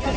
ना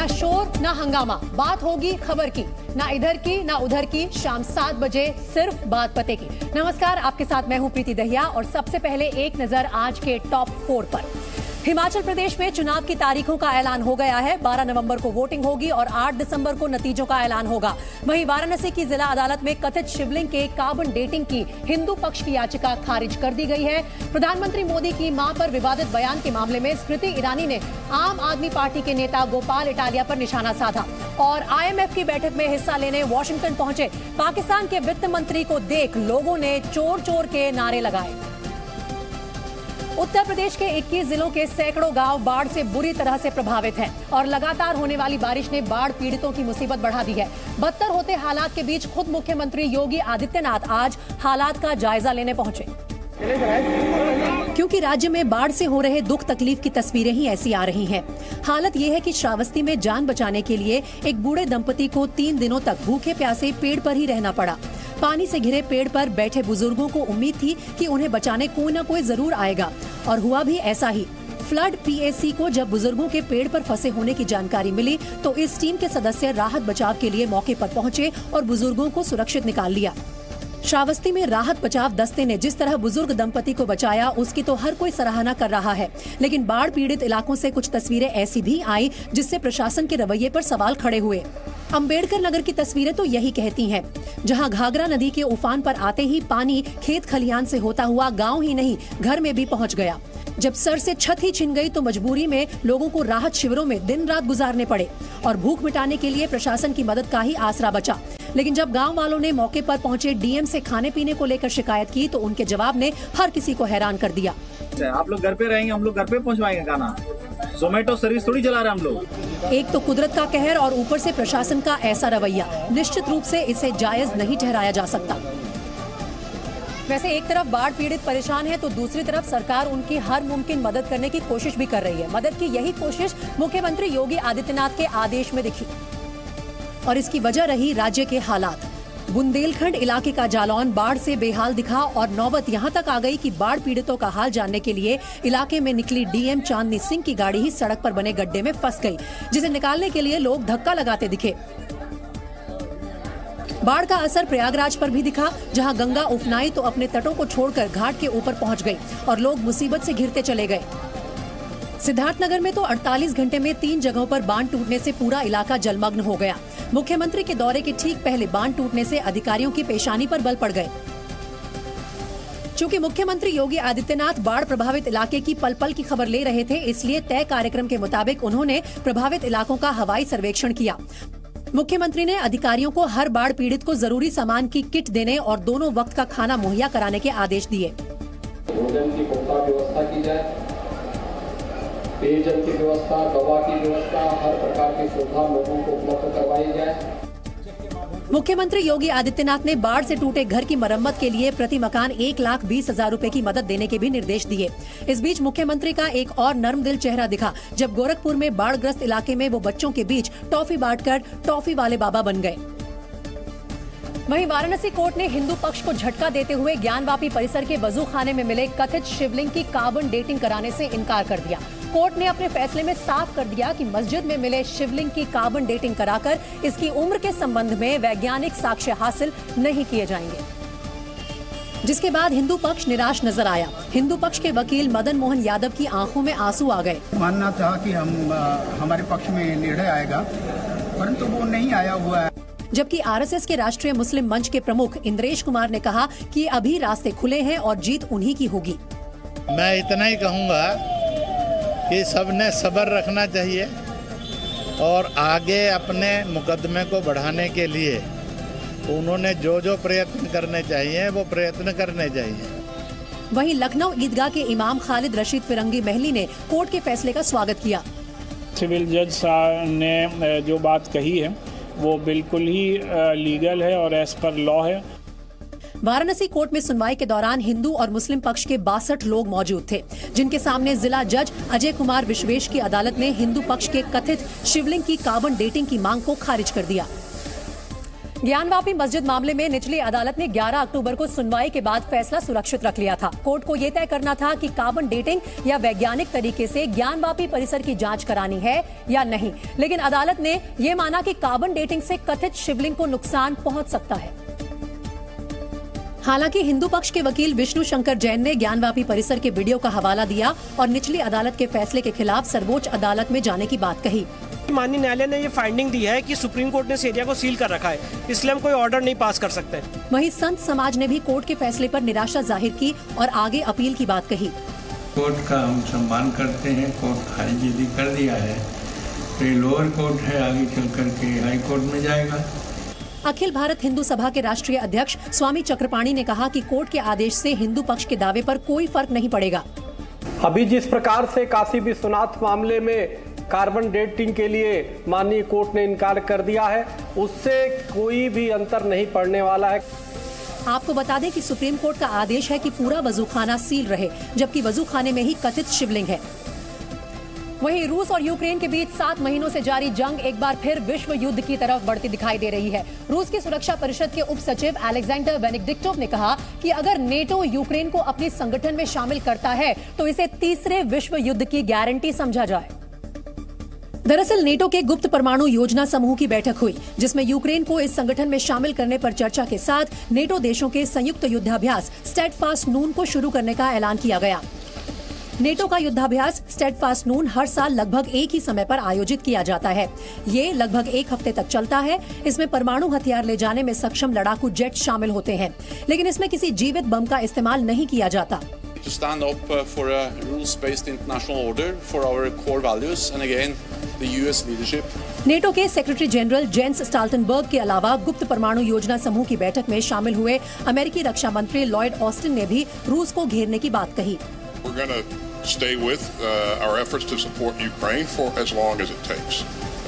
शोर ना हंगामा, बात होगी खबर की, ना इधर की ना उधर की। शाम 7 बजे सिर्फ बात पते की। नमस्कार, आपके साथ मैं हूं प्रीति दहिया और सबसे पहले एक नजर आज के टॉप 4 पर। हिमाचल प्रदेश में चुनाव की तारीखों का ऐलान हो गया है। 12 नवंबर को वोटिंग होगी और 8 दिसंबर को नतीजों का ऐलान होगा। वहीं वाराणसी की जिला अदालत में कथित शिवलिंग के कार्बन डेटिंग की हिंदू पक्ष की याचिका खारिज कर दी गई है। प्रधानमंत्री मोदी की मां पर विवादित बयान के मामले में स्मृति ईरानी ने आम आदमी पार्टी के नेता गोपाल इटालिया पर निशाना साधा और IMF की बैठक में हिस्सा लेने वॉशिंगटन पहुंचे पाकिस्तान के वित्त मंत्री को देख लोगों ने चोर चोर के नारे लगाए। उत्तर प्रदेश के 21 जिलों के सैकड़ों गांव बाढ़ से बुरी तरह से प्रभावित हैं और लगातार होने वाली बारिश ने बाढ़ पीड़ितों की मुसीबत बढ़ा दी है। बदतर होते हालात के बीच खुद मुख्यमंत्री योगी आदित्यनाथ आज हालात का जायजा लेने पहुंचे, क्योंकि राज्य में बाढ़ से हो रहे दुख तकलीफ की तस्वीरें ही ऐसी आ रही हैं। हालत ये है कि श्रावस्ती में जान बचाने के लिए एक बूढ़े दंपति को 3 दिनों तक भूखे प्यासे पेड़ पर ही रहना पड़ा। पानी से घिरे पेड़ पर बैठे बुजुर्गों को उम्मीद थी कि उन्हें बचाने कोई न कोई जरूर आएगा और हुआ भी ऐसा ही। फ्लड PAC को जब बुजुर्गों के पेड़ पर फंसे होने की जानकारी मिली तो इस टीम के सदस्य राहत बचाव के लिए मौके पर पहुंचे और बुजुर्गों को सुरक्षित निकाल लिया। श्रावस्ती में राहत बचाव दस्ते ने जिस तरह बुजुर्ग दंपति को बचाया उसकी तो हर कोई सराहना कर रहा है, लेकिन बाढ़ पीड़ित इलाकों से कुछ तस्वीरें ऐसी भी आई जिससे प्रशासन के रवैये पर सवाल खड़े हुए। अंबेडकर नगर की तस्वीरें तो यही कहती हैं, जहां घाघरा नदी के उफान पर आते ही पानी खेत खलिहान से होता हुआ गांव ही नहीं घर में भी पहुंच गया। जब सर से छत ही छिन गई तो मजबूरी में लोगों को राहत शिविरों में दिन रात गुजारने पड़े और भूख मिटाने के लिए प्रशासन की मदद का ही आसरा बचा। लेकिन जब गांव वालों ने मौके पर पहुंचे DM से खाने पीने को लेकर शिकायत की तो उनके जवाब ने हर किसी को हैरान कर दिया। आप लोग घर पे रहेंगे, हम लोग घर पे पहुंचवाएंगे खाना। ज़ोमैटो सर्विस थोड़ी चला रहे हम लोग। एक तो कुदरत का कहर और ऊपर से प्रशासन का ऐसा रवैया, निश्चित रूप से इसे जायज नहीं ठहराया जा सकता। वैसे एक तरफ बाढ़ पीड़ित परेशान है तो दूसरी तरफ सरकार उनकी हर मुमकिन मदद करने की कोशिश भी कर रही है। मदद की यही कोशिश मुख्यमंत्री योगी आदित्यनाथ के आदेश में दिखी और इसकी वजह रही राज्य के हालात। बुंदेलखंड इलाके का जालौन बाढ़ से बेहाल दिखा और नौबत यहां तक आ गई कि बाढ़ पीड़ितों का हाल जानने के लिए इलाके में निकली DM चांदनी सिंह की गाड़ी ही सड़क पर बने गड्ढे में फंस गई, जिसे निकालने के लिए लोग धक्का लगाते दिखे। बाढ़ का असर प्रयागराज पर भी दिखा, जहां गंगा उफनाई तो अपने तटों को छोड़कर घाट के ऊपर पहुंच गई और लोग मुसीबत से घिरते चले गए। सिद्धार्थनगर में तो 48 घंटे में 3 जगहों पर बांध टूटने से पूरा इलाका जलमग्न हो गया। मुख्यमंत्री के दौरे के ठीक पहले बांध टूटने से अधिकारियों की पेशानी पर बल पड़ गए। चूंकि मुख्यमंत्री योगी आदित्यनाथ बाढ़ प्रभावित इलाके की पल पल की खबर ले रहे थे, इसलिए तय कार्यक्रम के मुताबिक उन्होंने प्रभावित इलाकों का हवाई सर्वेक्षण किया। मुख्यमंत्री ने अधिकारियों को हर बाढ़ पीड़ित को जरूरी सामान की किट देने और दोनों वक्त का खाना मुहैया कराने के आदेश दिए। भोजन की पुख्ता व्यवस्था की जाए, पेयजल की व्यवस्था, दवा की व्यवस्था, हर प्रकार की सुविधा लोगों को उपलब्ध करवाई जाए। मुख्यमंत्री योगी आदित्यनाथ ने बाढ़ से टूटे घर की मरम्मत के लिए प्रति मकान 1,20,000 रुपए की मदद देने के भी निर्देश दिए। इस बीच मुख्यमंत्री का एक और नर्म दिल चेहरा दिखा जब गोरखपुर में बाढ़ग्रस्त इलाके में वो बच्चों के बीच टॉफी बांटकर टॉफी वाले बाबा बन गए। वहीं वाराणसी कोर्ट ने हिंदू पक्ष को झटका देते हुए ज्ञानवापी परिसर के वजू खाने में मिले कथित शिवलिंग की कार्बन डेटिंग कराने से इनकार कर दिया। कोर्ट ने अपने फैसले में साफ कर दिया कि मस्जिद में मिले शिवलिंग की कार्बन डेटिंग कराकर इसकी उम्र के संबंध में वैज्ञानिक साक्ष्य हासिल नहीं किए जाएंगे, जिसके बाद हिंदू पक्ष निराश नजर आया। हिंदू पक्ष के वकील मदन मोहन यादव की आंखों में आंसू आ गए। मानना था कि हमारे पक्ष में निर्णय आएगा, परंतु वो नहीं आया हुआ है। जबकि RSS के राष्ट्रीय मुस्लिम मंच के प्रमुख इंद्रेश कुमार ने कहा कि अभी रास्ते खुले हैं और जीत उन्हीं की होगी। मैं इतना ही कहूँगा कि सबने सब्र रखना चाहिए और आगे अपने मुकदमे को बढ़ाने के लिए उन्होंने जो जो प्रयत्न करने चाहिए वो प्रयत्न करने चाहिए। वहीं लखनऊ ईदगाह के इमाम खालिद रशीद फिरंगी महली ने कोर्ट के फैसले का स्वागत किया। सिविल जज साहब ने जो बात कही है वो बिल्कुल ही लीगल है और एज पर लॉ है। वाराणसी कोर्ट में सुनवाई के दौरान हिंदू और मुस्लिम पक्ष के 62 लोग मौजूद थे, जिनके सामने जिला जज अजय कुमार विश्वेश की अदालत ने हिंदू पक्ष के कथित शिवलिंग की कार्बन डेटिंग की मांग को खारिज कर दिया। ज्ञानवापी मस्जिद मामले में निचली अदालत ने 11 अक्टूबर को सुनवाई के बाद फैसला सुरक्षित रख लिया था। कोर्ट को यह तय करना था कि कार्बन डेटिंग या वैज्ञानिक तरीके से ज्ञानवापी परिसर की जांच करानी है या नहीं, लेकिन अदालत ने यह माना कि कार्बन डेटिंग से कथित शिवलिंग को नुकसान पहुंच सकता है। हालांकि हिंदू पक्ष के वकील विष्णु शंकर जैन ने ज्ञानवापी परिसर के वीडियो का हवाला दिया और निचली अदालत के फैसले के खिलाफ सर्वोच्च अदालत में जाने की बात कही। माननीय न्यायालय ने ये फाइंडिंग दी है कि सुप्रीम कोर्ट ने इस एरिया को सील कर रखा है, इसलिए हम कोई ऑर्डर नहीं पास कर सकते। वहीं संत समाज ने भी कोर्ट के फैसले पर निराशा जाहिर की और आगे अपील की बात कही। कोर्ट का हम सम्मान करते हैं, कोर्ट खारिज यदि कर दिया है तो ये लोअर कोर्ट है, आगे चल करके हाई कोर्ट में जाएगा। अखिल भारत हिंदू सभा के राष्ट्रीय अध्यक्ष स्वामी चक्रपाणी ने कहा कि कोर्ट के आदेश से हिंदू पक्ष के दावे पर कोई फर्क नहीं पड़ेगा। अभी जिस प्रकार से काशी विश्वनाथ मामले में कार्बन डेटिंग के लिए माननीय कोर्ट ने इनकार कर दिया है, उससे कोई भी अंतर नहीं पड़ने वाला है। आपको बता दें कि सुप्रीम कोर्ट का आदेश है कि पूरा वजूखाना सील रहे, जबकि वजूखाने में ही कथित शिवलिंग है। वहीं रूस और यूक्रेन के बीच 7 महीनों से जारी जंग एक बार फिर विश्व युद्ध की तरफ बढ़ती दिखाई दे रही है। रूस की सुरक्षा परिषद के उप सचिव अलेक्जेंडर वेनेडिक्टोव ने कहा कि अगर नेटो यूक्रेन को अपने संगठन में शामिल करता है तो इसे तीसरे विश्व युद्ध की गारंटी समझा जाए। दरअसल नेटो के गुप्त परमाणु योजना समूह की बैठक हुई, जिसमें यूक्रेन को इस संगठन में शामिल करने पर चर्चा के साथ नेटो देशों के संयुक्त युद्धाभ्यास स्टेडफास्ट नून को शुरू करने का ऐलान किया गया। नेटो का युद्धाभ्यास स्टेडफास्ट नून हर साल लगभग एक ही समय पर आयोजित किया जाता है। ये लगभग 1 हफ्ते तक चलता है। इसमें परमाणु हथियार ले जाने में सक्षम लड़ाकू जेट शामिल होते हैं, लेकिन इसमें किसी जीवित बम का इस्तेमाल नहीं किया जाता। To stand up for a rules-based international order for our core values and again the US leadership. NATO के सेक्रेटरी जनरल जेंस स्टाल्टनबर्ग के अलावा गुप्त परमाणु योजना समूह की बैठक में शामिल हुए अमेरिकी रक्षा मंत्री लॉयड ऑस्टिन ने भी रूस को घेरने की बात कही। We're going to stay with our efforts to support Ukraine for as long as it takes.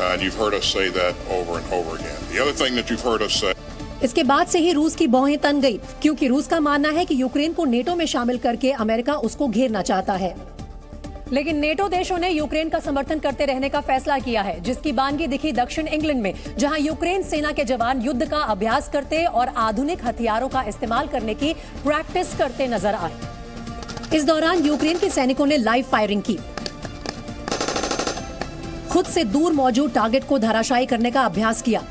And you've heard us say that over and over again. The other thing that you've heard us say. इसके बाद से ही रूस की भौहें तन गई, क्योंकि रूस का मानना है कि यूक्रेन को नेटो में शामिल करके अमेरिका उसको घेरना चाहता है। लेकिन नेटो देशों ने यूक्रेन का समर्थन करते रहने का फैसला किया है, जिसकी बानगी दिखी दक्षिण इंग्लैंड में, जहां यूक्रेन सेना के जवान युद्ध का अभ्यास करते और आधुनिक हथियारों का इस्तेमाल करने की प्रैक्टिस करते नजर आए। इस दौरान यूक्रेन के सैनिकों ने लाइव फायरिंग की, खुद से दूर मौजूद टारगेट को धराशायी करने का अभ्यास किया।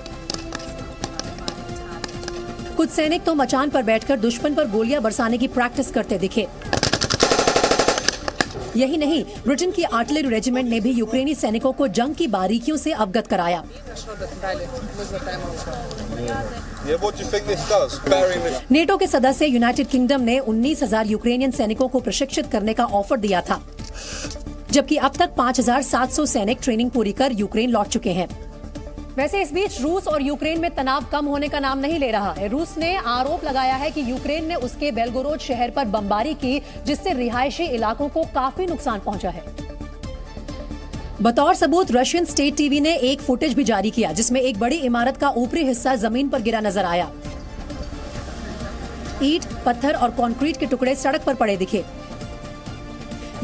कुछ सैनिक तो मचान पर बैठकर दुश्मन पर गोलियां बरसाने की प्रैक्टिस करते दिखे। यही नहीं, ब्रिटेन की आर्टिलरी रेजिमेंट ने भी यूक्रेनी सैनिकों को जंग की बारीकियों से अवगत कराया। नेटो के सदस्य यूनाइटेड किंगडम ने 19,000 यूक्रेनियन सैनिकों को प्रशिक्षित करने का ऑफर दिया था, जबकि अब तक 5,700 सैनिक ट्रेनिंग पूरी कर यूक्रेन लौट चुके हैं। वैसे इस बीच रूस और यूक्रेन में तनाव कम होने का नाम नहीं ले रहा है। रूस ने आरोप लगाया है कि यूक्रेन ने उसके बेलगोरोद शहर पर बमबारी की, जिससे रिहायशी इलाकों को काफी नुकसान पहुंचा है। बतौर सबूत रशियन स्टेट टीवी ने एक फुटेज भी जारी किया, जिसमें एक बड़ी इमारत का ऊपरी हिस्सा जमीन पर गिरा नजर आया। ईंट, पत्थर और कंक्रीट के टुकड़े सड़क पर पड़े दिखे।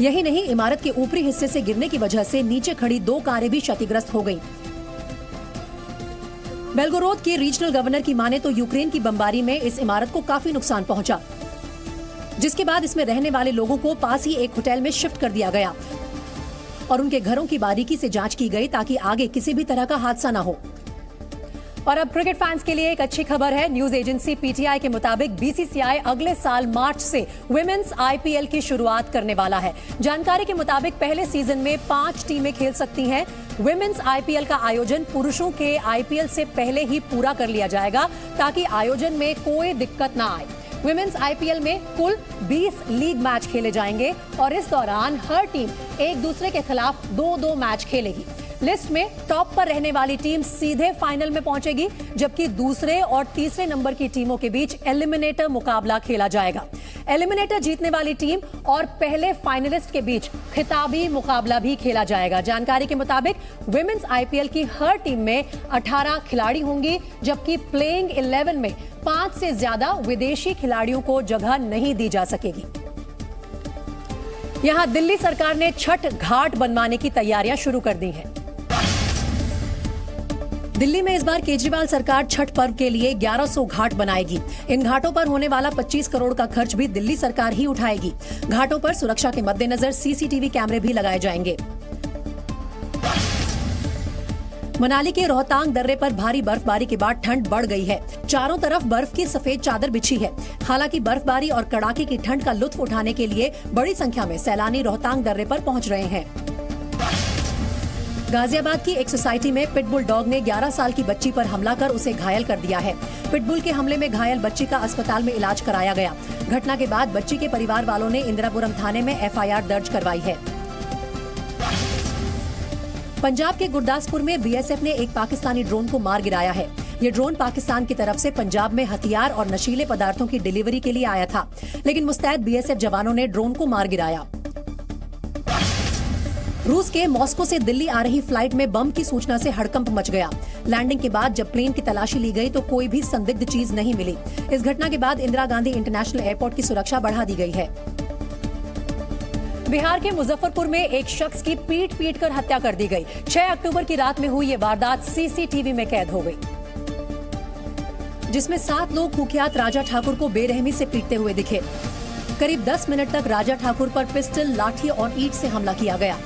यही नहीं, इमारत के ऊपरी हिस्से से गिरने की वजह से नीचे खड़ी 2 कारें भी क्षतिग्रस्त हो गईं। बेलगोरोद के रीजनल गवर्नर की माने तो यूक्रेन की बमबारी में इस इमारत को काफी नुकसान पहुंचा, जिसके बाद इसमें रहने वाले लोगों को पास ही एक होटल में शिफ्ट कर दिया गया और उनके घरों की बारीकी से जांच की गई ताकि आगे किसी भी तरह का हादसा न हो। और अब क्रिकेट फैंस के लिए एक अच्छी खबर है। न्यूज एजेंसी पीटीआई के मुताबिक बीसीसीआई अगले साल मार्च से वुमेन्स आईपीएल की शुरुआत करने वाला है। जानकारी के मुताबिक पहले सीजन में 5 टीमें खेल सकती हैं। वुमेन्स आईपीएल का आयोजन पुरुषों के आईपीएल से पहले ही पूरा कर लिया जाएगा, ताकि आयोजन में कोई दिक्कत ना आए। वुमेन्स आईपीएल में कुल 20 लीग मैच खेले जाएंगे और इस दौरान हर टीम एक दूसरे के खिलाफ 2-2 मैच खेलेगी। लिस्ट में टॉप पर रहने वाली टीम सीधे फाइनल में पहुंचेगी, जबकि दूसरे और तीसरे नंबर की टीमों के बीच एलिमिनेटर मुकाबला खेला जाएगा। एलिमिनेटर जीतने वाली टीम और पहले फाइनलिस्ट के बीच खिताबी मुकाबला भी खेला जाएगा। जानकारी के मुताबिक विमेंस आईपीएल की हर टीम में 18 खिलाड़ी होंगी, जबकि प्लेइंग 11 में 5 से ज्यादा विदेशी खिलाड़ियों को जगह नहीं दी जा सकेगी। यहां दिल्ली सरकार ने छठ घाट बनवाने की तैयारियां शुरू कर दी हैं। दिल्ली में इस बार केजरीवाल सरकार छठ पर्व के लिए 1100 घाट बनाएगी। इन घाटों पर होने वाला 25 करोड़ का खर्च भी दिल्ली सरकार ही उठाएगी। घाटों पर सुरक्षा के मद्देनजर सीसीटीवी कैमरे भी लगाए जाएंगे। मनाली के रोहतांग दर्रे पर भारी बर्फबारी के बाद ठंड बढ़ गई है। चारों तरफ बर्फ की सफेद चादर बिछी है। हालांकि बर्फबारी और कड़ाके की ठंड का लुत्फ उठाने के लिए बड़ी संख्या में सैलानी रोहतांग दर्रे पर पहुंच रहे हैं। गाजियाबाद की एक सोसाइटी में पिटबुल डॉग ने 11 साल की बच्ची पर हमला कर उसे घायल कर दिया है। पिटबुल के हमले में घायल बच्ची का अस्पताल में इलाज कराया गया। घटना के बाद बच्ची के परिवार वालों ने इंदिरापुरम थाने में एफआईआर दर्ज करवाई है। पंजाब के गुरदासपुर में बीएसएफ ने एक पाकिस्तानी ड्रोन को मार गिराया है। ये ड्रोन पाकिस्तान की तरफ से पंजाब में हथियार और नशीले पदार्थों की डिलीवरी के लिए आया था, लेकिन मुस्तैद बीएसएफ जवानों ने ड्रोन को मार गिराया। रूस के मॉस्को से दिल्ली आ रही फ्लाइट में बम की सूचना से हड़कंप मच गया। लैंडिंग के बाद जब प्लेन की तलाशी ली गई तो कोई भी संदिग्ध चीज नहीं मिली। इस घटना के बाद इंदिरा गांधी इंटरनेशनल एयरपोर्ट की सुरक्षा बढ़ा दी गई है। बिहार के मुजफ्फरपुर में एक शख्स की पीट कर हत्या कर दी गई। 6 अक्टूबर की रात में हुई ये वारदात सीसीटीवी में कैद हो गई, जिसमें 7 लोग कुख्यात राजा ठाकुर को बेरहमी से पीटते हुए दिखे। करीब 10 मिनट तक राजा ठाकुर पर पिस्टल, लाठी और ईंट से हमला किया गया।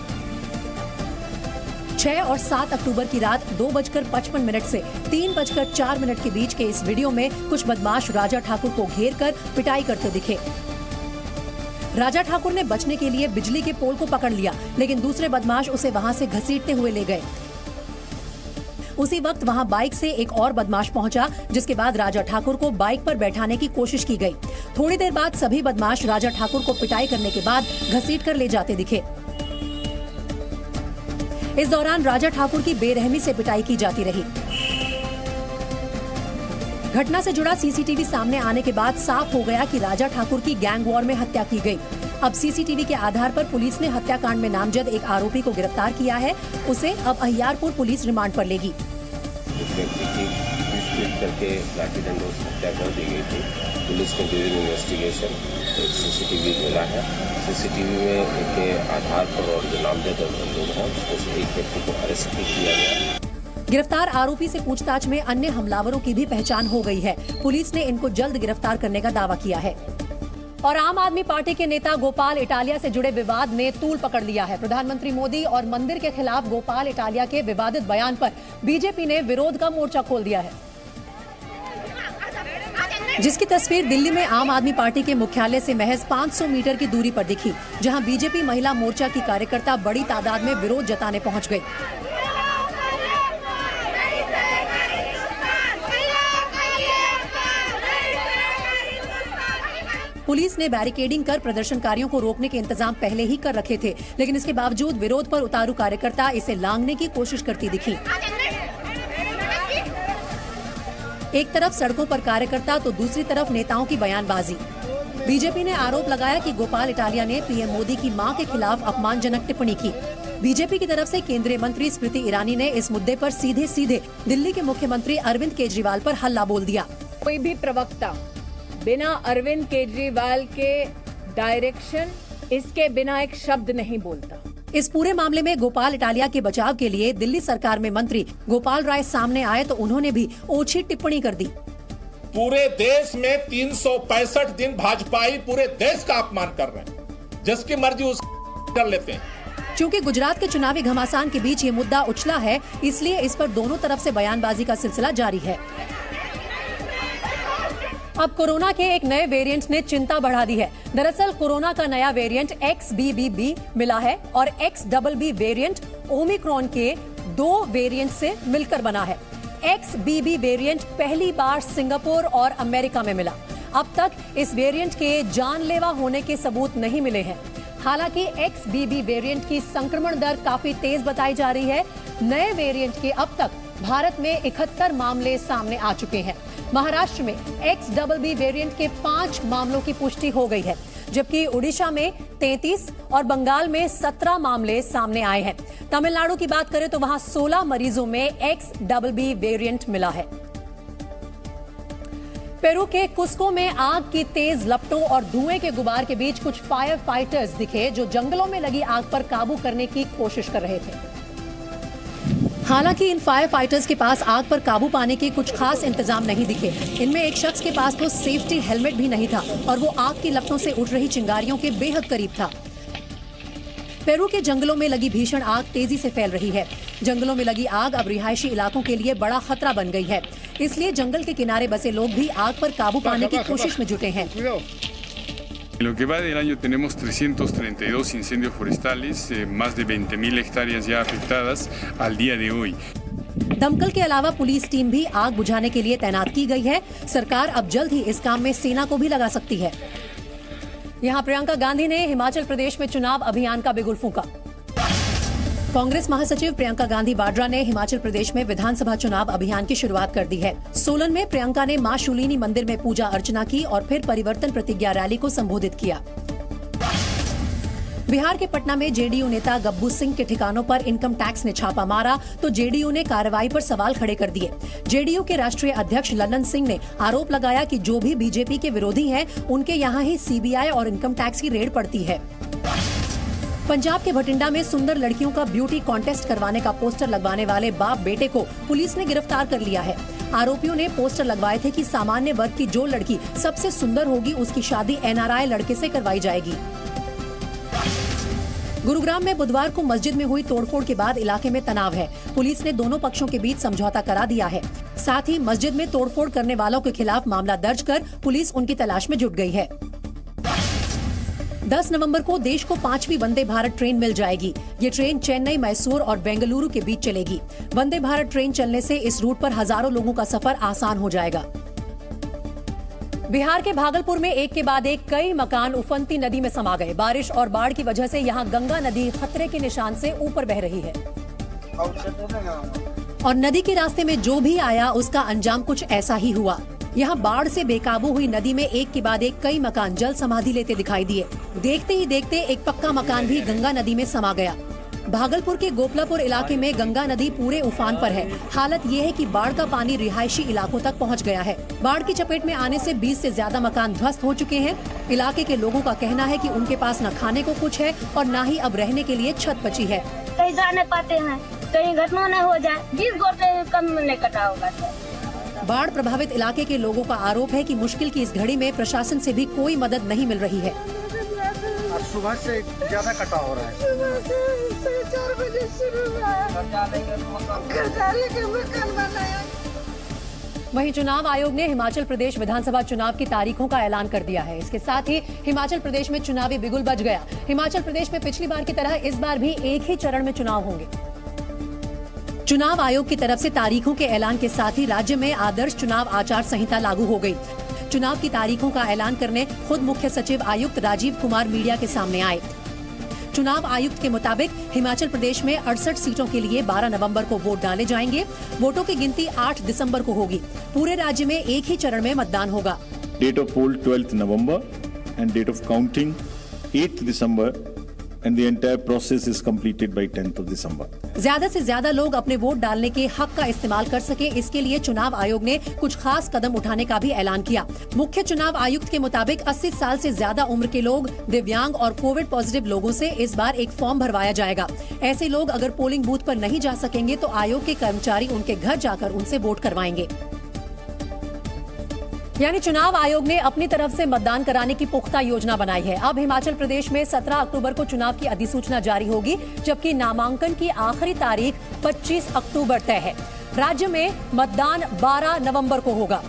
6 और 7 अक्टूबर की रात 2:55 से 3:04 के बीच के इस वीडियो में कुछ बदमाश राजा ठाकुर को घेर कर पिटाई करते दिखे। राजा ठाकुर ने बचने के लिए बिजली के पोल को पकड़ लिया, लेकिन दूसरे बदमाश उसे वहां से घसीटते हुए ले गए। उसी वक्त वहां बाइक से एक और बदमाश पहुंचा, जिसके बाद राजा ठाकुर को बाइक पर बैठाने की कोशिश की गई। थोड़ी देर बाद सभी बदमाश राजा ठाकुर को पिटाई करने के बाद घसीट कर ले जाते दिखे। इस दौरान राजा ठाकुर की बेरहमी से पिटाई की जाती रही। घटना से जुड़ा सीसीटीवी सामने आने के बाद साफ हो गया कि राजा ठाकुर की गैंग वॉर में हत्या की गई। अब सीसीटीवी के आधार पर पुलिस ने हत्याकांड में नामजद एक आरोपी को गिरफ्तार किया है। उसे अब अहियारपुर पुलिस रिमांड पर लेगी। करके लाठी डंडों से हत्या कर दी गई थी। पुलिस ने ड्यूरिंग इन्वेस्टिगेशन एक सीसीटीवी मिला है। सीसीटीवी में एक आधार पर और जो नामजद लोग हैं उसमें एक व्यक्ति को अरेस्ट भी किया गया। गिरफ्तार आरोपी से पूछताछ में अन्य हमलावरों की भी पहचान हो गई है। पुलिस ने इनको जल्द गिरफ्तार करने का दावा किया है। और आम आदमी पार्टी के नेता गोपाल इटालिया से जुड़े विवाद ने तूल पकड़ लिया है। प्रधानमंत्री मोदी और मंदिर के खिलाफ गोपाल इटालिया के विवादित बयान पर बीजेपी ने विरोध का मोर्चा खोल दिया है, जिसकी तस्वीर दिल्ली में आम आदमी पार्टी के मुख्यालय से महज 500 मीटर की दूरी पर दिखी, जहां बीजेपी महिला मोर्चा की कार्यकर्ता बड़ी तादाद में विरोध जताने पहुंच गई। पुलिस ने बैरिकेडिंग कर प्रदर्शनकारियों को रोकने के इंतजाम पहले ही कर रखे थे, लेकिन इसके बावजूद विरोध पर उतारू कार्यकर्ता इसे लांघने की कोशिश करती दिखी। एक तरफ सड़कों पर कार्यकर्ता तो दूसरी तरफ नेताओं की बयानबाजी। बीजेपी ने आरोप लगाया कि गोपाल इटालिया ने पीएम मोदी की मां के खिलाफ अपमानजनक टिप्पणी की। बीजेपी की तरफ से केंद्रीय मंत्री स्मृति ईरानी ने इस मुद्दे पर सीधे सीधे दिल्ली के मुख्यमंत्री अरविंद केजरीवाल पर हल्ला बोल दिया। कोई भी प्रवक्ता बिना अरविंद केजरीवाल के डायरेक्शन इसके बिना एक शब्द नहीं बोलता। इस पूरे मामले में गोपाल इटालिया के बचाव के लिए दिल्ली सरकार में मंत्री गोपाल राय सामने आए तो उन्होंने भी ओछी टिप्पणी कर दी। पूरे देश में 365 दिन भाजपाई पूरे देश का अपमान कर रहे हैं, जिसकी मर्जी उस कर लेते हैं। चूंकि गुजरात के चुनावी घमासान के बीच ये मुद्दा उछला है, इसलिए इस पर दोनों तरफ से बयानबाजी का सिलसिला जारी है। अब कोरोना के एक नए वेरिएंट ने चिंता बढ़ा दी है। दरअसल कोरोना का नया वेरिएंट XBB मिला है और XBB वेरिएंट ओमिक्रॉन के 2 वेरिएंट से मिलकर बना है। XBB वेरिएंट पहली बार सिंगापुर और अमेरिका में मिला। अब तक इस वेरिएंट के जानलेवा होने के सबूत नहीं मिले हैं। हालांकि XBB वेरिएंट की संक्रमण दर काफी तेज बताई जा रही है। नए वेरिएंट के अब तक भारत में 71 मामले सामने आ चुके हैं। महाराष्ट्र में XBB वेरिएंट के 5 मामलों की पुष्टि हो गई है, जबकि उड़ीसा में 33 और बंगाल में 17 मामले सामने आए हैं। तमिलनाडु की बात करें तो वहां 16 मरीजों में XBB वेरिएंट मिला है। पेरू के कुस्को में आग की तेज लपटों और धुएं के गुबार के बीच कुछ फायर फाइटर्स दिखे, जो जंगलों में लगी आग पर काबू करने की कोशिश कर रहे थे। हालांकि इन फायर फाइटर्स के पास आग पर काबू पाने के कुछ खास इंतजाम नहीं दिखे। इनमें एक शख्स के पास तो सेफ्टी हेलमेट भी नहीं था और वो आग की लपटों से उठ रही चिंगारियों के बेहद करीब था। पेरू के जंगलों में लगी भीषण आग तेजी से फैल रही है। जंगलों में लगी आग अब रिहायशी इलाकों के लिए बड़ा खतरा बन गई है, इसलिए जंगल के किनारे बसे लोग भी आग पर काबू पाने की कोशिश में जुटे हैं। En lo que va del año tenemos 332 incendios forestales, más de 20.000 hectáreas ya afectadas al día de hoy. दमकल के अलावा पुलिस टीम भी आग बुझाने के लिए तैनात की गई है। सरकार अब जल्द ही इस काम में सेना को भी लगा सकती है। यहाँ प्रियंका गांधी ने हिमाचल प्रदेश में चुनाव अभियान का बिगुल फूंका। कांग्रेस महासचिव प्रियंका गांधी वाड्रा ने हिमाचल प्रदेश में विधानसभा चुनाव अभियान की शुरुआत कर दी है। सोलन में प्रियंका ने मां शूलिनी मंदिर में पूजा अर्चना की और फिर परिवर्तन प्रतिज्ञा रैली को संबोधित किया। बिहार के पटना में जेडीयू नेता गब्बू सिंह के ठिकानों पर इनकम टैक्स ने छापा मारा तो जेडीयू ने कार्रवाई पर सवाल खड़े कर दिए। जेडीयू के राष्ट्रीय अध्यक्ष ललन सिंह ने आरोप लगाया कि जो भी बीजेपी के विरोधी हैं, उनके यहाँ ही सीबीआई और इनकम टैक्स की रेड पड़ती है। पंजाब के भटिंडा में सुंदर लड़कियों का ब्यूटी कॉन्टेस्ट करवाने का पोस्टर लगवाने वाले बाप बेटे को पुलिस ने गिरफ्तार कर लिया है। आरोपियों ने पोस्टर लगवाए थे कि सामान्य वर्ग की जो लड़की सबसे सुंदर होगी, उसकी शादी NRI लड़के से करवाई जाएगी। गुरुग्राम में बुधवार को मस्जिद में हुई तोड़फोड़ के बाद इलाके में तनाव है। पुलिस ने दोनों पक्षों के बीच समझौता करा दिया है। साथ ही मस्जिद में तोड़फोड़ करने वालों के खिलाफ मामला दर्ज कर पुलिस उनकी तलाश में जुट गई है। 10 नवंबर को देश को 5वीं वंदे भारत ट्रेन मिल जाएगी। ये ट्रेन चेन्नई, मैसूर और बेंगलुरु के बीच चलेगी। वंदे भारत ट्रेन चलने से इस रूट पर हजारों लोगों का सफर आसान हो जाएगा। बिहार के भागलपुर में एक के बाद एक कई मकान उफनती नदी में समा गए। बारिश और बाढ़ की वजह से यहाँ गंगा नदी खतरे के निशान से ऊपर बह रही है और नदी के रास्ते में जो भी आया उसका अंजाम कुछ ऐसा ही हुआ। यहाँ बाढ़ से बेकाबू हुई नदी में एक के बाद एक कई मकान जल समाधि लेते दिखाई दिए। देखते ही देखते एक पक्का मकान भी गंगा नदी में समा गया। भागलपुर के गोपलापुर इलाके में गंगा नदी पूरे उफान पर है। हालत ये है कि बाढ़ का पानी रिहायशी इलाकों तक पहुंच गया है। बाढ़ की चपेट में आने से 20 से ज्यादा मकान ध्वस्त हो चुके हैं। इलाके के लोगों का कहना है कि उनके पास न खाने को कुछ है और न ही अब रहने के लिए छत बची है। कहीं जा नहीं पाते हैं, कहीं घटना न हो जाए, 20 गोटे कम नहीं कटा होगा। बाढ़ प्रभावित इलाके के लोगों का आरोप है कि मुश्किल की इस घड़ी में प्रशासन से भी कोई मदद नहीं मिल रही है। सुबह से ज्यादा कटा हो रहा है। 4 बजे शुरू वहीं चुनाव आयोग ने हिमाचल प्रदेश विधानसभा चुनाव की तारीखों का ऐलान कर दिया है। इसके साथ ही हिमाचल प्रदेश में चुनावी बिगुल बज गया। हिमाचल प्रदेश में पिछली बार की तरह इस बार भी एक ही चरण में चुनाव होंगे। चुनाव आयोग की तरफ से तारीखों के ऐलान के साथ ही राज्य में आदर्श चुनाव आचार संहिता लागू हो गई। चुनाव की तारीखों का ऐलान करने खुद मुख्य सचिव आयुक्त राजीव कुमार मीडिया के सामने आए। चुनाव आयुक्त के मुताबिक हिमाचल प्रदेश में 68 सीटों के लिए 12 नवंबर को वोट डाले जाएंगे। वोटों की गिनती 8 दिसंबर को होगी। पूरे राज्य में एक ही चरण में मतदान होगा। Date of poll 12th November and date of counting 8th December and the entire process is completed by 10th of December. ज्यादा से ज्यादा लोग अपने वोट डालने के हक का इस्तेमाल कर सके, इसके लिए चुनाव आयोग ने कुछ खास कदम उठाने का भी ऐलान किया। मुख्य चुनाव आयुक्त के मुताबिक 80 साल से ज्यादा उम्र के लोग, दिव्यांग और कोविड पॉजिटिव लोगों से इस बार एक फॉर्म भरवाया जाएगा। ऐसे लोग अगर पोलिंग बूथ पर नहीं जा सकेंगे तो आयोग के कर्मचारी उनके घर जाकर उनसे वोट करवाएंगे। यानी चुनाव आयोग ने अपनी तरफ से मतदान कराने की पुख्ता योजना बनाई है। अब हिमाचल प्रदेश में 17 अक्टूबर को चुनाव की अधिसूचना जारी होगी, जबकि नामांकन की आखिरी तारीख 25 अक्टूबर तय है। राज्य में मतदान 12 नवंबर को होगा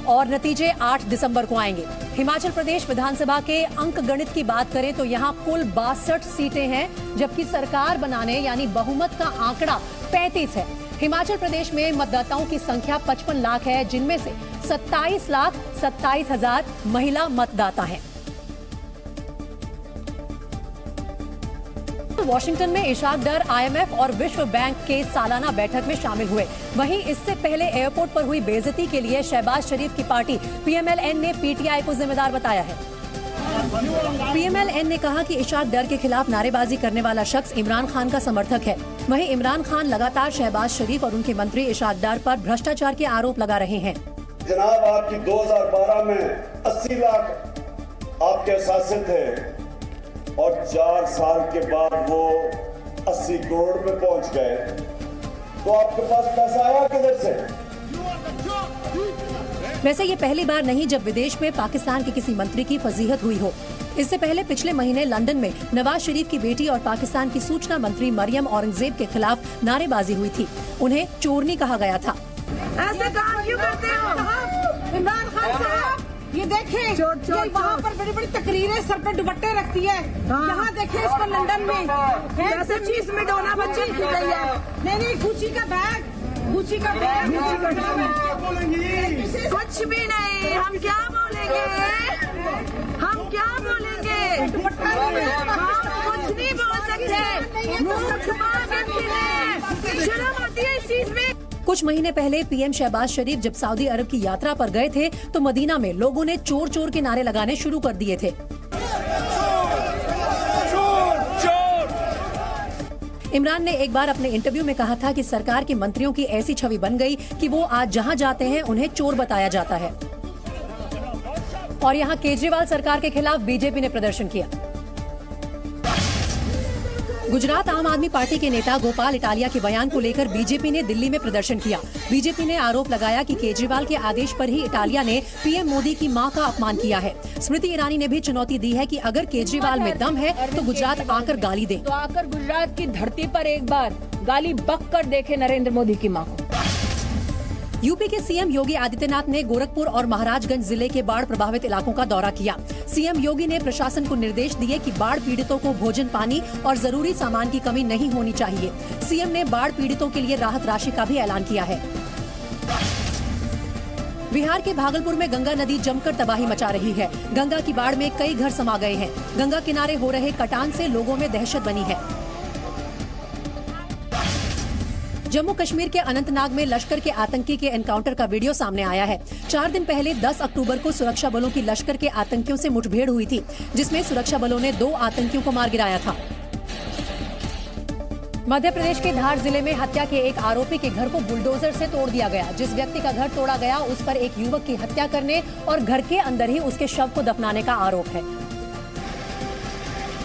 और नतीजे 8 दिसंबर को आएंगे। हिमाचल प्रदेश विधानसभा के अंक गणित की बात करें तो यहाँ कुल 62 सीटें हैं, जबकि सरकार बनाने यानी बहुमत का आंकड़ा 35 है। हिमाचल प्रदेश में मतदाताओं की संख्या 55 लाख है, जिनमें से 27,27,000 महिला मतदाता हैं। वॉशिंगटन में इशाक डर IMF और विश्व बैंक के सालाना बैठक में शामिल हुए। वहीं इससे पहले एयरपोर्ट पर हुई बेइज्जती के लिए शहबाज शरीफ की पार्टी PMLN ने PTI को जिम्मेदार बताया है। PMLN ने कहा कि इशाक डर के खिलाफ नारेबाजी करने वाला शख्स इमरान खान का समर्थक है। वहीं इमरान खान लगातार शहबाज शरीफ और उनके मंत्री इशाक डर पर भ्रष्टाचार के आरोप लगा रहे हैं। जनाब, आपकी 2012 में 80 लाख आपके असासे थे और 4 साल के बाद वो 80 करोड़ पे पहुंच गए, तो आपके पास पैसा आया किधर से? वैसे ये पहली बार नहीं जब विदेश में पाकिस्तान के किसी मंत्री की फजीहत हुई हो। इससे पहले पिछले महीने लंदन में नवाज शरीफ की बेटी और पाकिस्तान की सूचना मंत्री मरियम औरंगजेब के खिलाफ नारेबाजी हुई थी। उन्हें चोरनी कहा गया था। ऐसे काम क्यों करते हो इमरान खान साहब? ये देखें, ये वहाँ पर बड़ी बड़ी तकरीरें सर पे दुपट्टे रखती है। यहाँ देखें इसको लंदन में जैसे चीज में डोना बच्ची की गई है। नहीं, गुची का बैग, गुची का बैग। कुछ भी नहीं, हम क्या बोलेंगे? हम क्या बोलेंगे? हम कुछ नहीं बोल सकते। मुँह छुपा के फिरे। शर्म आती है इस चीज में। कुछ महीने पहले PM शहबाज शरीफ जब सऊदी अरब की यात्रा पर गए थे तो मदीना में लोगों ने चोर चोर के नारे लगाने शुरू कर दिए थे। इमरान ने एक बार अपने इंटरव्यू में कहा था कि सरकार के मंत्रियों की ऐसी छवि बन गई कि वो आज जहां जाते हैं उन्हें चोर बताया जाता है। और यहां केजरीवाल सरकार के खिलाफ बीजेपी ने प्रदर्शन किया। गुजरात आम आदमी पार्टी के नेता गोपाल इटालिया के बयान को लेकर बीजेपी ने दिल्ली में प्रदर्शन किया। बीजेपी ने आरोप लगाया कि केजरीवाल के आदेश पर ही इटालिया ने PM मोदी की मां का अपमान किया है। स्मृति ईरानी ने भी चुनौती दी है कि अगर केजरीवाल में दम है तो गुजरात आकर गाली दे। तो आकर गुजरात की धरती पर एक बार गाली बक कर देखे नरेंद्र मोदी की मां को। यूपी के CM योगी आदित्यनाथ ने गोरखपुर और महाराजगंज जिले के बाढ़ प्रभावित इलाकों का दौरा किया। CM योगी ने प्रशासन को निर्देश दिए कि बाढ़ पीड़ितों को भोजन, पानी और जरूरी सामान की कमी नहीं होनी चाहिए। CM ने बाढ़ पीड़ितों के लिए राहत राशि का भी ऐलान किया है। बिहार के भागलपुर में गंगा नदी जमकर तबाही मचा रही है। गंगा की बाढ़ में कई घर समा गए हैं। गंगा किनारे हो रहे कटान से लोगों में दहशत बनी है। जम्मू कश्मीर के अनंतनाग में लश्कर के आतंकी के एनकाउंटर का वीडियो सामने आया है। 4 दिन पहले 10 अक्टूबर को सुरक्षा बलों की लश्कर के आतंकियों से मुठभेड़ हुई थी, जिसमें सुरक्षा बलों ने 2 आतंकियों को मार गिराया था। मध्य प्रदेश के धार जिले में हत्या के एक आरोपी के घर को बुलडोजर से तोड़ दिया गया। जिस व्यक्ति का घर तोड़ा गया उस पर एक युवक की हत्या करने और घर के अंदर ही उसके शव को दफनाने का आरोप है,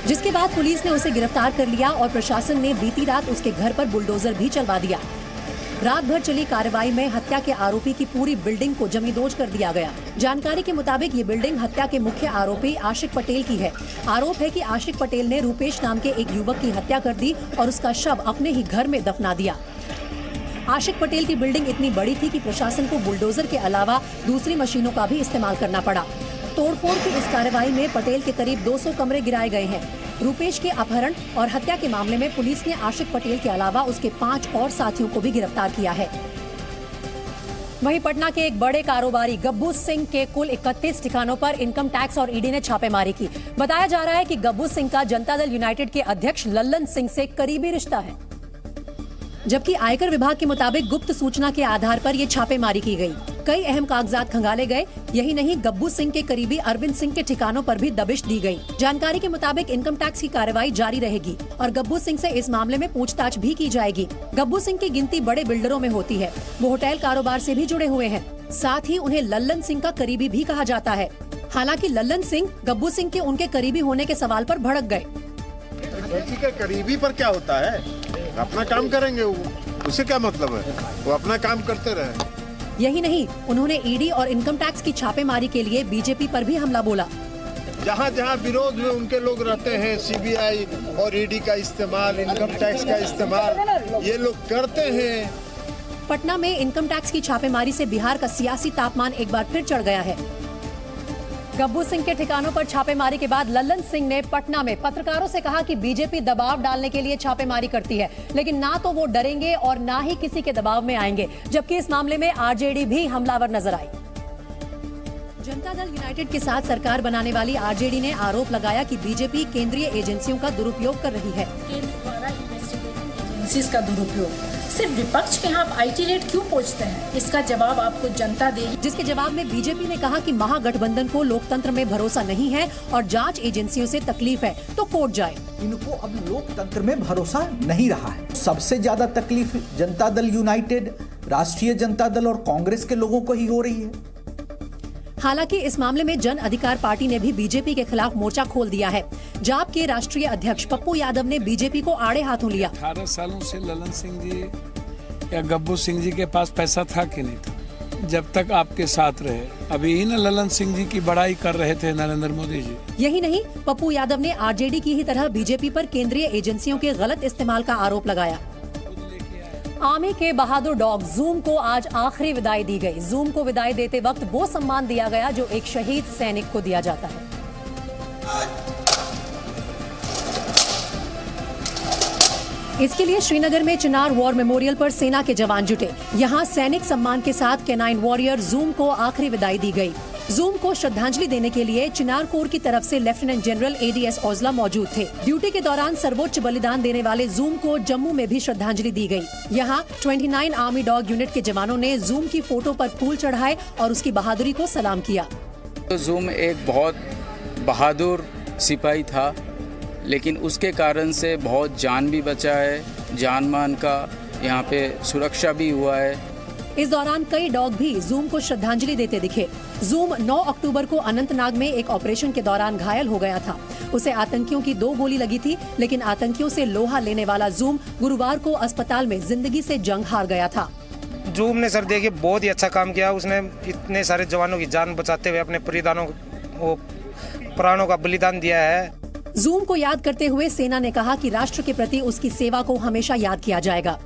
जिसके बाद पुलिस ने उसे गिरफ्तार कर लिया और प्रशासन ने बीती रात उसके घर पर बुलडोजर भी चलवा दिया। रात भर चली कार्रवाई में हत्या के आरोपी की पूरी बिल्डिंग को जमींदोज कर दिया गया। जानकारी के मुताबिक ये बिल्डिंग हत्या के मुख्य आरोपी आशिक पटेल की है। आरोप है कि आशिक पटेल ने रूपेश नाम के एक युवक की हत्या कर दी और उसका शव अपने ही घर में दफना दिया। आशिक पटेल की बिल्डिंग इतनी बड़ी थी कि प्रशासन को बुलडोजर के अलावा दूसरी मशीनों का भी इस्तेमाल करना पड़ा। तोड़फोड़ की इस कार्रवाई में पटेल के करीब 200 कमरे गिराए गए हैं। रूपेश के अपहरण और हत्या के मामले में पुलिस ने आशिक पटेल के अलावा उसके 5 और साथियों को भी गिरफ्तार किया है। वहीं पटना के एक बड़े कारोबारी गब्बू सिंह के कुल 31 ठिकानों पर इनकम टैक्स और ईडी ने छापेमारी की। बताया जा रहा है कि गब्बू सिंह का जनता दल यूनाइटेड के अध्यक्ष लल्लन सिंह से करीबी रिश्ता है, जबकि आयकर विभाग के मुताबिक गुप्त सूचना के आधार पर ये छापेमारी की गई। कई अहम कागजात खंगाले गए। यही नहीं, गब्बू सिंह के करीबी अरविंद सिंह के ठिकानों पर भी दबिश दी गई। जानकारी के मुताबिक इनकम टैक्स की कार्रवाई जारी रहेगी और गब्बू सिंह से इस मामले में पूछताछ भी की जाएगी। गब्बू सिंह की गिनती बड़े बिल्डरों में होती है। वो होटल कारोबार से भी जुड़े हुए हैं। साथ ही उन्हें लल्लन सिंह का करीबी भी कहा जाता है। हालांकि लल्लन सिंह गब्बू सिंह के उनके करीबी होने के सवाल पर भड़क गए। किसी के करीबी पर क्या होता है, अपना काम करेंगे, उसे क्या मतलब है, वो अपना काम करते रहे। यही नहीं, उन्होंने ईडी और इनकम टैक्स की छापेमारी के लिए बीजेपी पर भी हमला बोला। जहाँ जहाँ विरोध में उनके लोग रहते हैं, सीबीआई और ईडी का इस्तेमाल, इनकम टैक्स का इस्तेमाल ये लोग करते हैं। पटना में इनकम टैक्स की छापेमारी से बिहार का सियासी तापमान एक बार फिर चढ़ गया है। गब्बू सिंह के ठिकानों पर छापेमारी के बाद लल्लन सिंह ने पटना में पत्रकारों से कहा कि बीजेपी दबाव डालने के लिए छापेमारी करती है, लेकिन ना तो वो डरेंगे और ना ही किसी के दबाव में आएंगे। जबकि इस मामले में आरजेडी भी हमलावर नजर आई। जनता दल यूनाइटेड के साथ सरकार बनाने वाली आरजेडी ने आरोप लगाया कि बीजेपी केंद्रीय एजेंसियों का दुरुपयोग कर रही है। केंद्र द्वारा इन्वेस्टिगेटिंग एजेंसीज का दुरुपयोग, सिर्फ विपक्ष के यहाँ IT रेट क्यों पूछते हैं, इसका जवाब आपको जनता देगी। जिसके जवाब में बीजेपी ने कहा कि महागठबंधन को लोकतंत्र में भरोसा नहीं है और जांच एजेंसियों से तकलीफ है तो कोर्ट जाए। इनको अब लोकतंत्र में भरोसा नहीं रहा है। सबसे ज्यादा तकलीफ जनता दल यूनाइटेड, राष्ट्रीय जनता दल और कांग्रेस के लोगों को ही हो रही है। हालांकि इस मामले में जन अधिकार पार्टी ने भी बीजेपी के खिलाफ मोर्चा खोल दिया है। जाप के राष्ट्रीय अध्यक्ष पप्पू यादव ने बीजेपी को आड़े हाथों लिया। 18 सालों से ललन सिंह जी या गब्बू सिंह जी के पास पैसा था कि नहीं था, जब तक आपके साथ रहे। अभी ही न ललन सिंह जी की बड़ाई कर रहे थे नरेंद्र मोदी जी। यही नहीं, पप्पू यादव ने आरजेडी की ही तरह बीजेपी पर केंद्रीय एजेंसियों के गलत इस्तेमाल का आरोप लगाया। आर्मी के बहादुर डॉग जूम को आज आखिरी विदाई दी गई। जूम को विदाई देते वक्त वो सम्मान दिया गया जो एक शहीद सैनिक को दिया जाता है। इसके लिए श्रीनगर में चिनार वॉर मेमोरियल पर सेना के जवान जुटे। यहाँ सैनिक सम्मान के साथ कैनाइन वॉरियर जूम को आखिरी विदाई दी गई। जूम को श्रद्धांजलि देने के लिए चिनार कोर की तरफ से लेफ्टिनेंट जनरल ADS औजला मौजूद थे। ड्यूटी के दौरान सर्वोच्च बलिदान देने वाले जूम को जम्मू में भी श्रद्धांजलि दी गई। यहाँ 29 आर्मी डॉग यूनिट के जवानों ने जूम की फोटो पर फूल चढ़ाए और उसकी बहादुरी को सलाम किया। जूम एक बहुत बहादुर सिपाही था, लेकिन उसके कारण से बहुत जान भी बचा है, जान मान का यहाँ पे सुरक्षा भी हुआ है। इस दौरान कई डॉग भी जूम को श्रद्धांजलि देते दिखे। जूम 9 अक्टूबर को अनंतनाग में एक ऑपरेशन के दौरान घायल हो गया था। उसे आतंकियों की 2 गोली लगी थी, लेकिन आतंकियों से लोहा लेने वाला जूम गुरुवार को अस्पताल में जिंदगी से जंग हार गया था। जूम ने सर देखिए बहुत ही अच्छा काम किया। उसने इतने सारे जवानों की जान बचाते हुए अपने प्राणों का बलिदान दिया है। जूम को याद करते हुए सेना ने कहा कि राष्ट्र के प्रति उसकी सेवा को हमेशा याद किया जाएगा।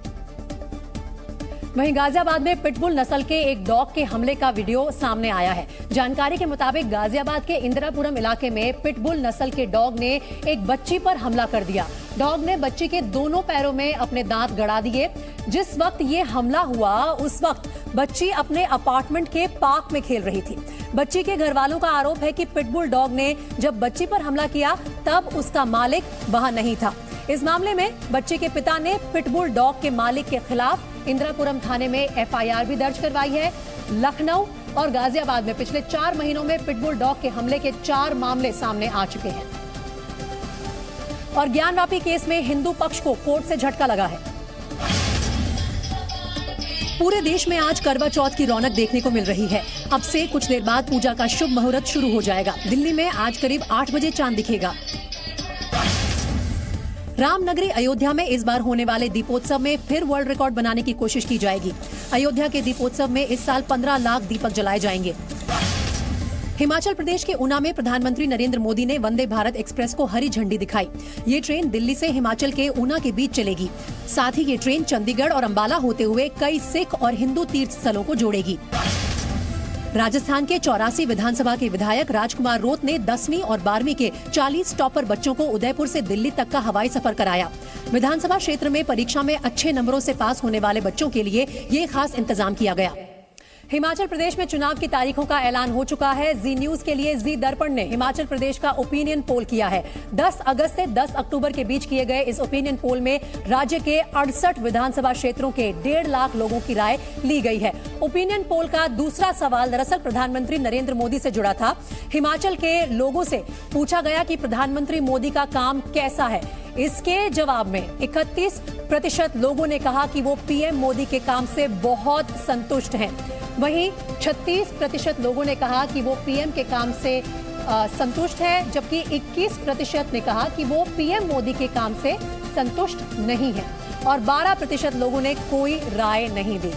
वहीं गाजियाबाद में पिटबुल नस्ल के एक डॉग के हमले का वीडियो सामने आया है। जानकारी के मुताबिक गाजियाबाद के इंदिरापुरम इलाके में पिटबुल नस्ल के डॉग ने एक बच्ची पर हमला कर दिया। डॉग ने बच्ची के दोनों पैरों में अपने दांत गड़ा दिए। जिस वक्त ये हमला हुआ उस वक्त बच्ची अपने अपार्टमेंट के पार्क में खेल रही थी। बच्ची के घर वालों का आरोप है कि पिटबुल डॉग ने जब बच्ची पर हमला किया तब उसका मालिक वहां नहीं था। इस मामले में बच्चे के पिता ने पिटबुल डॉग के मालिक के खिलाफ इंदिरापुरम थाने में FIR भी दर्ज करवाई है। लखनऊ और गाजियाबाद में पिछले 4 महीनों में पिटबुल डॉग के हमले के 4 मामले सामने आ चुके हैं। और ज्ञानवापी केस में हिंदू पक्ष को कोर्ट से झटका लगा है। पूरे देश में आज करवा चौथ की रौनक देखने को मिल रही है। अब से कुछ देर बाद पूजा का शुभ मुहूर्त शुरू हो जाएगा। दिल्ली में आज करीब 8 बजे चांद दिखेगा। रामनगरी अयोध्या में इस बार होने वाले दीपोत्सव में फिर वर्ल्ड रिकॉर्ड बनाने की कोशिश की जाएगी। अयोध्या के दीपोत्सव में इस साल 15 लाख दीपक जलाए जाएंगे। हिमाचल प्रदेश के ऊना में प्रधानमंत्री नरेंद्र मोदी ने वंदे भारत एक्सप्रेस को हरी झंडी दिखाई। ये ट्रेन दिल्ली से हिमाचल के ऊना के बीच चलेगी। साथ ही ये ट्रेन चंडीगढ़ और अंबाला होते हुए कई सिख और हिंदू तीर्थ स्थलों को जोड़ेगी। राजस्थान के 84 विधानसभा के विधायक राजकुमार रोत ने 10वीं और 12वीं के 40 टॉपर बच्चों को उदयपुर से दिल्ली तक का हवाई सफर कराया। विधानसभा क्षेत्र में परीक्षा में अच्छे नंबरों से पास होने वाले बच्चों के लिए ये खास इंतजाम किया गया। हिमाचल प्रदेश में चुनाव की तारीखों का ऐलान हो चुका है। जी न्यूज के लिए जी दर्पण ने हिमाचल प्रदेश का ओपिनियन पोल किया है। 10 अगस्त से 10 अक्टूबर के बीच किए गए इस ओपिनियन पोल में राज्य के 68 विधानसभा क्षेत्रों के 1.5 लाख लोगों की राय ली गई है। ओपिनियन पोल का दूसरा सवाल दरअसल प्रधानमंत्री नरेंद्र मोदी से जुड़ा था। हिमाचल के लोगों से पूछा गया कि प्रधानमंत्री मोदी का काम कैसा है। इसके जवाब में 31% लोगों ने कहा कि वो पीएम मोदी के काम से बहुत संतुष्ट हैं। वहीं 36% लोगों ने कहा कि वो पीएम के काम से संतुष्ट है, जबकि 21% ने कहा कि वो पीएम मोदी के काम से संतुष्ट नहीं है और 12% लोगों ने कोई राय नहीं दी।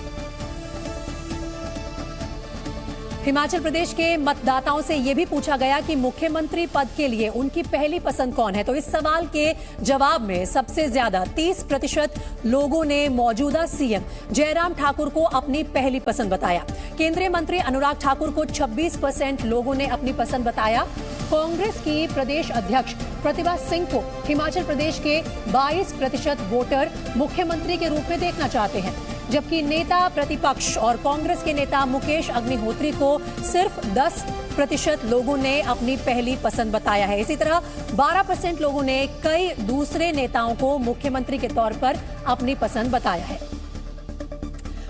हिमाचल प्रदेश के मतदाताओं से ये भी पूछा गया कि मुख्यमंत्री पद के लिए उनकी पहली पसंद कौन है। तो इस सवाल के जवाब में सबसे ज्यादा 30% लोगों ने मौजूदा सीएम जयराम ठाकुर को अपनी पहली पसंद बताया। केंद्रीय मंत्री अनुराग ठाकुर को 26% लोगों ने अपनी पसंद बताया। कांग्रेस की प्रदेश अध्यक्ष प्रतिभा सिंह को हिमाचल प्रदेश के 22% वोटर मुख्यमंत्री के रूप में देखना चाहते हैं। जबकि नेता प्रतिपक्ष और कांग्रेस के नेता मुकेश अग्निहोत्री को सिर्फ 10% लोगों ने अपनी पहली पसंद बताया है। इसी तरह 12% लोगों ने कई दूसरे नेताओं को मुख्यमंत्री के तौर पर अपनी पसंद बताया है।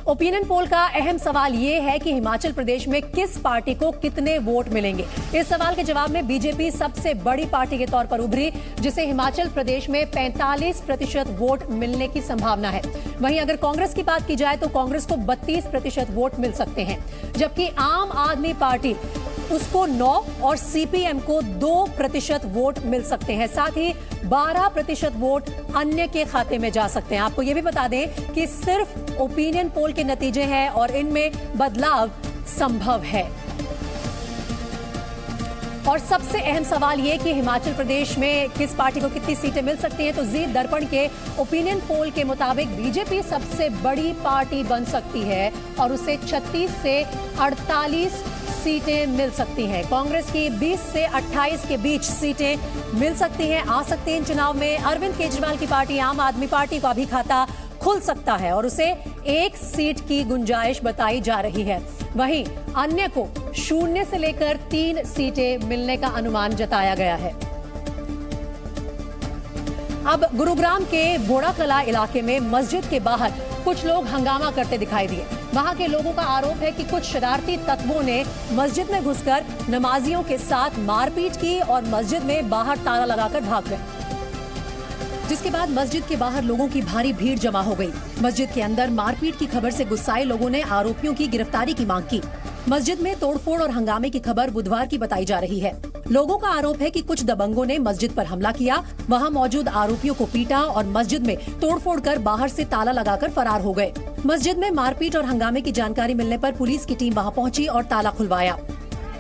ओपिनियन पोल का अहम सवाल ये है कि हिमाचल प्रदेश में किस पार्टी को कितने वोट मिलेंगे। इस सवाल के जवाब में बीजेपी सबसे बड़ी पार्टी के तौर पर उभरी, जिसे हिमाचल प्रदेश में 45% वोट मिलने की संभावना है। वहीं अगर कांग्रेस की बात की जाए तो कांग्रेस को 32% वोट मिल सकते हैं, जबकि आम आदमी पार्टी उसको 9 और सीपीएम को 2% वोट मिल सकते हैं। साथ ही 12% वोट अन्य के खाते में जा सकते हैं। आपको यह भी बता दें कि सिर्फ ओपिनियन पोल के नतीजे हैं और इनमें बदलाव संभव है। और सबसे अहम सवाल ये कि हिमाचल प्रदेश में किस पार्टी को कितनी सीटें मिल सकती हैं। तो जी दर्पण के ओपिनियन पोल के मुताबिक बीजेपी सबसे बड़ी पार्टी बन सकती है और उसे 36 से 48 सीटें मिल सकती हैं। कांग्रेस की 20 से 28 के बीच सीटें मिल सकती हैं, आ सकती हैं इन चुनाव में। अरविंद केजरीवाल की पार्टी आम आदमी पार्टी का भी खाता खुल सकता है और उसे 1 सीट की गुंजाइश बताई जा रही है। वहीं अन्य को 0 से लेकर 3 सीटें मिलने का अनुमान जताया गया है। अब गुरुग्राम के बोड़ाकला इलाके में मस्जिद के बाहर कुछ लोग हंगामा करते दिखाई दिए। वहां के लोगों का आरोप है कि कुछ शरारती तत्वों ने मस्जिद में घुसकर नमाजियों के साथ मारपीट की और मस्जिद में बाहर ताला लगाकर भाग गए, जिसके बाद मस्जिद के बाहर लोगों की भारी भीड़ जमा हो गई। मस्जिद के अंदर मारपीट की खबर से गुस्साए लोगों ने आरोपियों की गिरफ्तारी की मांग की। मस्जिद में तोड़फोड़ और हंगामे की खबर बुधवार की बताई जा रही है। लोगों का आरोप है कि कुछ दबंगों ने मस्जिद पर हमला किया, वहां मौजूद आरोपियों को पीटा और मस्जिद में तोड़फोड़ कर बाहर से ताला लगाकर फरार हो गए। मस्जिद में मारपीट और हंगामे की जानकारी मिलने पर पुलिस की टीम वहां पहुंची और ताला खुलवाया।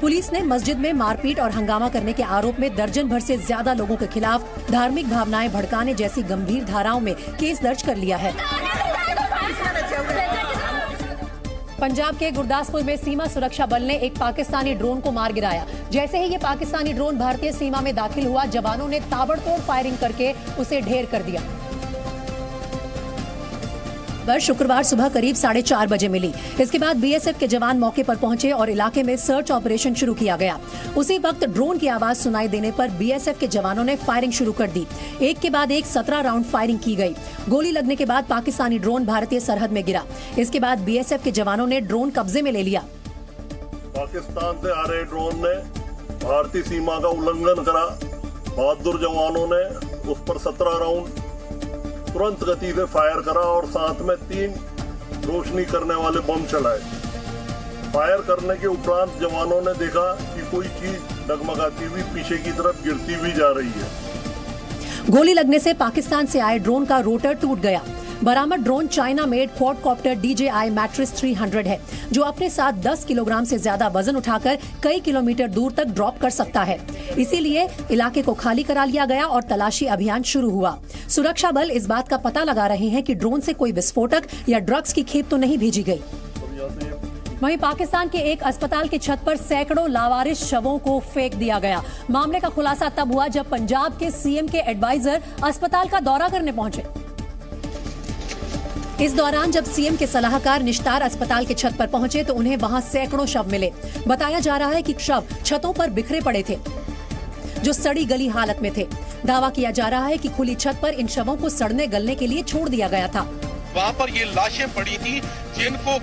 पुलिस ने मस्जिद में मारपीट और हंगामा करने के आरोप में दर्जन भर से ज्यादा लोगों के खिलाफ धार्मिक भावनाएं भड़काने जैसी गंभीर धाराओं में केस दर्ज कर लिया है। पंजाब के गुरदासपुर में सीमा सुरक्षा बल ने एक पाकिस्तानी ड्रोन को मार गिराया। जैसे ही ये पाकिस्तानी ड्रोन भारतीय सीमा में दाखिल हुआ, जवानों ने ताबड़तोड़ फायरिंग करके उसे ढेर कर दिया। शुक्रवार सुबह करीब 4:30 बजे मिली। इसके बाद बीएसएफ के जवान मौके पर पहुंचे और इलाके में सर्च ऑपरेशन शुरू किया गया। उसी वक्त ड्रोन की आवाज सुनाई देने पर बीएसएफ के जवानों ने फायरिंग शुरू कर दी। एक के बाद एक 17 राउंड फायरिंग की गई। गोली लगने के बाद पाकिस्तानी ड्रोन भारतीय सरहद में गिरा। इसके बाद बीएसएफ के जवानों ने ड्रोन कब्जे में ले लिया। पाकिस्तान से आ रहे ड्रोन ने भारतीय सीमा का उल्लंघन करा। बहादुर जवानों ने उस पर 17 राउंड तुरंत गति से फायर करा और साथ में 3 रोशनी करने वाले बम चलाए। फायर करने के उपरांत जवानों ने देखा कि कोई चीज डगमगाती हुई पीछे की तरफ गिरती हुई जा रही है। गोली लगने से पाकिस्तान से आए ड्रोन का रोटर टूट गया। बरामद drone China made quadcopter DJI Matrice 300 है, जो अपने साथ 10 किलोग्राम से ज्यादा वजन उठाकर कई किलोमीटर दूर तक ड्रॉप कर सकता है। इसीलिए इलाके को खाली करा लिया गया और तलाशी अभियान शुरू हुआ। सुरक्षा बल इस बात का पता लगा रहे हैं कि ड्रोन से कोई विस्फोटक या ड्रग्स की खेप तो नहीं भेजी गई। वहीं पाकिस्तान के एक अस्पताल की छत पर सैकड़ों लावारिस शवों को फेंक दिया गया। मामले का खुलासा तब हुआ जब पंजाब के सीएम के एडवाइजर अस्पताल का दौरा करने पहुंचे। इस दौरान जब सीएम के सलाहकार निश्तार अस्पताल के छत पर पहुंचे तो उन्हें वहां सैकड़ों शव मिले। बताया जा रहा है कि शव छतों पर बिखरे पड़े थे, जो सड़ी गली हालत में थे। दावा किया जा रहा है कि खुली छत पर इन शवों को सड़ने गलने के लिए छोड़ दिया गया था। वहाँ पर ये लाशें पड़ी थी जिनको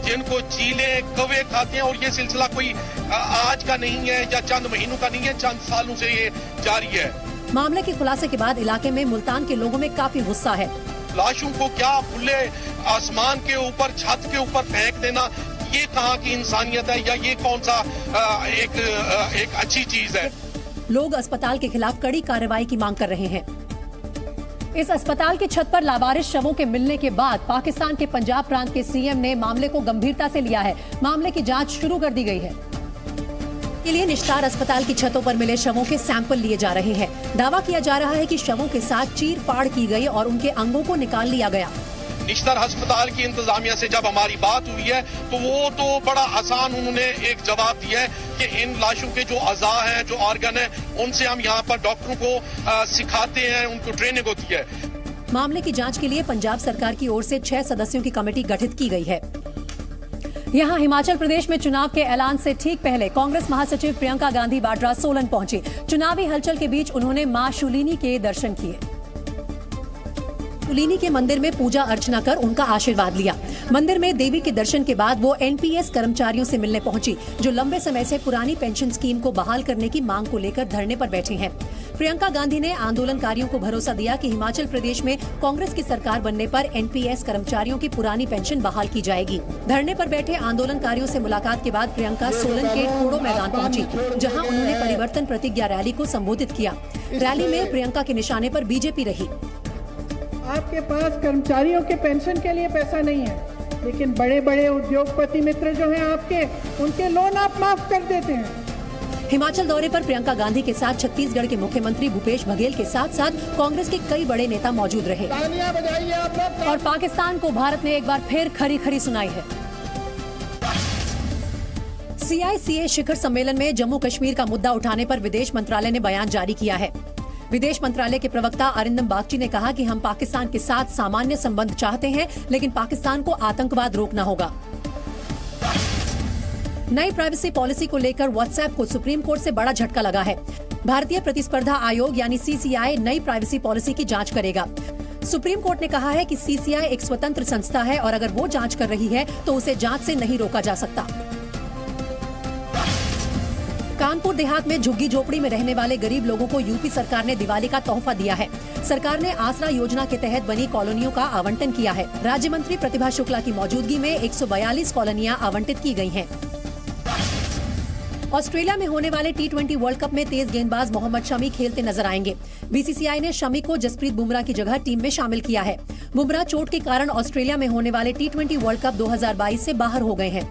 जिनको चीले कौवे खाते हैं, और ये सिलसिला कोई आज का नहीं है या चंद महीनों का नहीं है, चंद सालों से ये जारी है। मामले के खुलासे के बाद इलाके में मुल्तान के लोगों में काफी गुस्सा है। लाशों को क्या खुले आसमान के ऊपर, छत के ऊपर फेंक देना, ये कहाँ की इंसानियत है या ये कौन सा एक अच्छी चीज है। लोग अस्पताल के खिलाफ कड़ी कार्रवाई की मांग कर रहे हैं। इस अस्पताल की छत पर लावारिस शवों के मिलने के बाद पाकिस्तान के पंजाब प्रांत के सीएम ने मामले को गंभीरता से लिया है। मामले की जांच शुरू कर दी गई है। के लिए निश्तार अस्पताल की छतों पर मिले शवों के सैंपल लिए जा रहे हैं। दावा किया जा रहा है कि शवों के साथ चीर फाड़ की गई और उनके अंगों को निकाल लिया गया। निश्तार अस्पताल की इंतजामिया से जब हमारी बात हुई है तो वो तो बड़ा आसान उन्होंने एक जवाब दिया है कि इन लाशों के जो अज़ा हैं, जो ऑर्गन है, उनसे हम यहाँ पर डॉक्टरों को सिखाते हैं, उनको ट्रेनिंग होती है। मामले की जांच के लिए पंजाब सरकार की ओर से 6 सदस्यों की कमेटी गठित की गई है। यहाँ हिमाचल प्रदेश में चुनाव के ऐलान से ठीक पहले कांग्रेस महासचिव प्रियंका गांधी वाड्रा सोलन पहुंची। चुनावी हलचल के बीच उन्होंने मां शूलिनी के दर्शन किए। शूलिनी के मंदिर में पूजा अर्चना कर उनका आशीर्वाद लिया। मंदिर में देवी के दर्शन के बाद वो एनपीएस कर्मचारियों से मिलने पहुंची, जो लंबे समय से पुरानी पेंशन स्कीम को बहाल करने की मांग को लेकर धरने पर बैठे हैं। प्रियंका गांधी ने आंदोलनकारियों को भरोसा दिया कि हिमाचल प्रदेश में कांग्रेस की सरकार बनने पर एनपीएस कर्मचारियों की पुरानी पेंशन बहाल की जाएगी। धरने पर बैठे आंदोलनकारियों से मुलाकात के बाद प्रियंका सोलन के ठोडो मैदान पहुंची, जहां उन्होंने परिवर्तन प्रतिज्ञा रैली को संबोधित किया। रैली में प्रियंका के निशाने पर बीजेपी रही। आपके पास कर्मचारियों के पेंशन के लिए पैसा नहीं है, लेकिन बड़े बड़े उद्योगपति मित्र जो हैं आपके, उनके लोन आप माफ कर देते हैं। हिमाचल दौरे पर प्रियंका गांधी के साथ छत्तीसगढ़ के मुख्यमंत्री भूपेश बघेल के साथ साथ कांग्रेस के कई बड़े नेता मौजूद रहे। और पाकिस्तान को भारत ने एक बार फिर खरी खरी सुनाई है। CICA शिखर सम्मेलन में जम्मू कश्मीर का मुद्दा उठाने पर विदेश मंत्रालय ने बयान जारी किया है। विदेश मंत्रालय के प्रवक्ता अरिंदम बागची ने कहा कि हम पाकिस्तान के साथ सामान्य संबंध चाहते हैं, लेकिन पाकिस्तान को आतंकवाद रोकना होगा। नई प्राइवेसी पॉलिसी को लेकर व्हाट्सएप को सुप्रीम कोर्ट से बड़ा झटका लगा है। भारतीय प्रतिस्पर्धा आयोग यानी CCI नई प्राइवेसी पॉलिसी की जांच करेगा। सुप्रीम कोर्ट ने कहा है कि CCI एक स्वतंत्र संस्था है और अगर वो जांच कर रही है तो उसे जांच से नहीं रोका जा सकता। कानपुर देहात में झुग्गी झोपड़ी में रहने वाले गरीब लोगों को यूपी सरकार ने दिवाली का तोहफा दिया है। सरकार ने आसरा योजना के तहत बनी कॉलोनियों का आवंटन किया है। राज्य मंत्री प्रतिभा शुक्ला की मौजूदगी में 142 कॉलोनियां आवंटित की गई हैं। ऑस्ट्रेलिया में होने वाले T20 वर्ल्ड कप में तेज गेंदबाज मोहम्मद शमी खेलते नजर आएंगे। बीसीसीआई ने शमी को जसप्रीत बुमराह की जगह टीम में शामिल किया है। बुमराह चोट के कारण ऑस्ट्रेलिया में होने वाले T20 वर्ल्ड कप 2022 से बाहर हो गए हैं।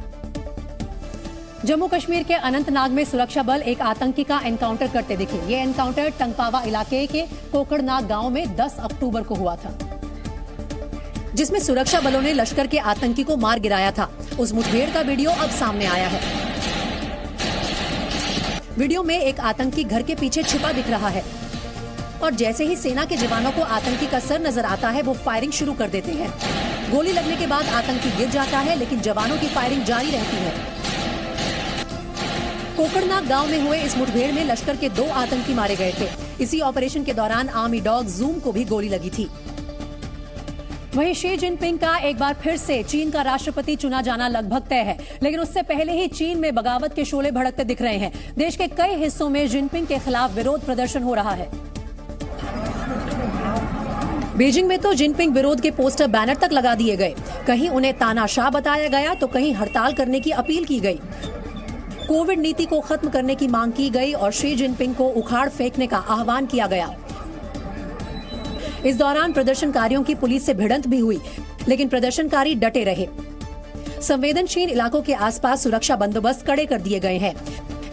जम्मू कश्मीर के अनंतनाग में सुरक्षा बल एक आतंकी का एनकाउंटर करते दिखे। ये एनकाउंटर टंगपावा इलाके के कोकड़नाग गांव में 10 अक्टूबर को हुआ था, जिसमें सुरक्षा बलों ने लश्कर के आतंकी को मार गिराया था। उस मुठभेड़ का वीडियो अब सामने आया है। वीडियो में एक आतंकी घर के पीछे छिपा दिख रहा है और जैसे ही सेना के जवानों को आतंकी का सर नजर आता है, वो फायरिंग शुरू कर देते हैं। गोली लगने के बाद आतंकी गिर जाता है, लेकिन जवानों की फायरिंग जारी रहती है। कोकड़नाग गांव में हुए इस मुठभेड़ में लश्कर के 2 आतंकी मारे गए थे। इसी ऑपरेशन के दौरान आर्मी डॉग जूम को भी गोली लगी थी। वहीं शी जिनपिंग का एक बार फिर से चीन का राष्ट्रपति चुना जाना लगभग तय है, लेकिन उससे पहले ही चीन में बगावत के शोले भड़कते दिख रहे हैं। देश के कई हिस्सों में जिनपिंग के खिलाफ विरोध प्रदर्शन हो रहा है। बीजिंग में तो जिनपिंग विरोध के पोस्टर बैनर तक लगा दिए गए। कहीं उन्हें तानाशाह बताया गया तो कहीं हड़ताल करने की अपील की गई। कोविड नीति को खत्म करने की मांग की गई और शी जिनपिंग को उखाड़ फेंकने का आह्वान किया गया। इस दौरान प्रदर्शनकारियों की पुलिस से भिड़ंत भी हुई, लेकिन प्रदर्शनकारी डटे रहे। संवेदनशील इलाकों के आसपास सुरक्षा बंदोबस्त कड़े कर दिए गए हैं।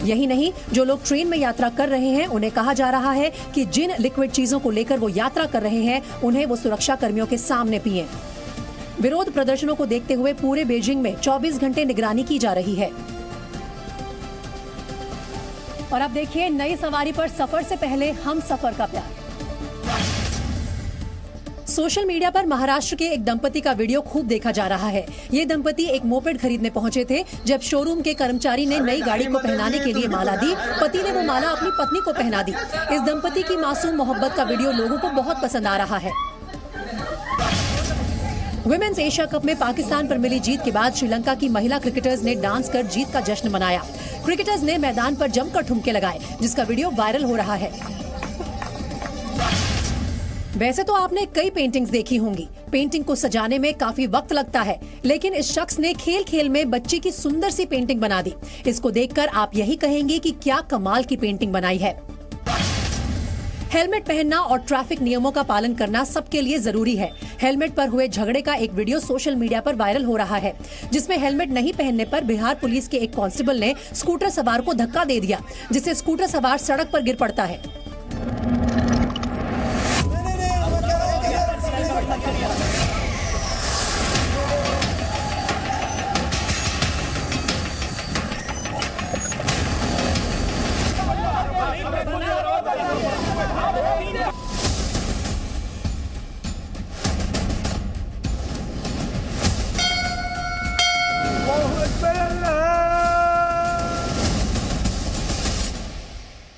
यही नहीं, जो लोग ट्रेन में यात्रा कर रहे हैं उन्हें कहा जा रहा है कि जिन लिक्विड चीजों को लेकर वो यात्रा कर रहे हैं उन्हें वो सुरक्षा कर्मियों के सामने पिएं। विरोध प्रदर्शनों को देखते हुए पूरे बीजिंग में 24 घंटे निगरानी की जा रही है। और अब देखिए नई सवारी पर सफर से पहले हम सफर का प्यार। सोशल मीडिया पर महाराष्ट्र के एक दंपति का वीडियो खूब देखा जा रहा है। ये दंपति एक मोपेड खरीदने पहुंचे थे। जब शोरूम के कर्मचारी ने नई गाड़ी को पहनाने के लिए माला दी, पति ने वो माला अपनी पत्नी को पहना दी। इस दंपति की मासूम मोहब्बत का वीडियो लोगों को बहुत पसंद आ रहा है। वुमेन्स एशिया कप में पाकिस्तान पर मिली जीत के बाद श्रीलंका की महिला क्रिकेटर्स ने डांस कर जीत का जश्न मनाया। क्रिकेटर्स ने मैदान पर जमकर ठुमके लगाए, जिसका वीडियो वायरल हो रहा है। वैसे तो आपने कई पेंटिंग्स देखी होंगी। पेंटिंग को सजाने में काफी वक्त लगता है, लेकिन इस शख्स ने खेल खेल में बच्ची की सुंदर सी पेंटिंग बना दी। इसको देखकर आप यही कहेंगे कि क्या कमाल की पेंटिंग बनाई है। हेलमेट पहनना और ट्रैफिक नियमों का पालन करना सबके लिए जरूरी है। हेलमेट पर हुए झगड़े का एक वीडियो सोशल मीडिया पर वायरल हो रहा है, जिसमें हेलमेट नहीं पहनने पर बिहार पुलिस के एक कांस्टेबल ने स्कूटर सवार को धक्का दे दिया, जिससे स्कूटर सवार सड़क पर गिर पड़ता है।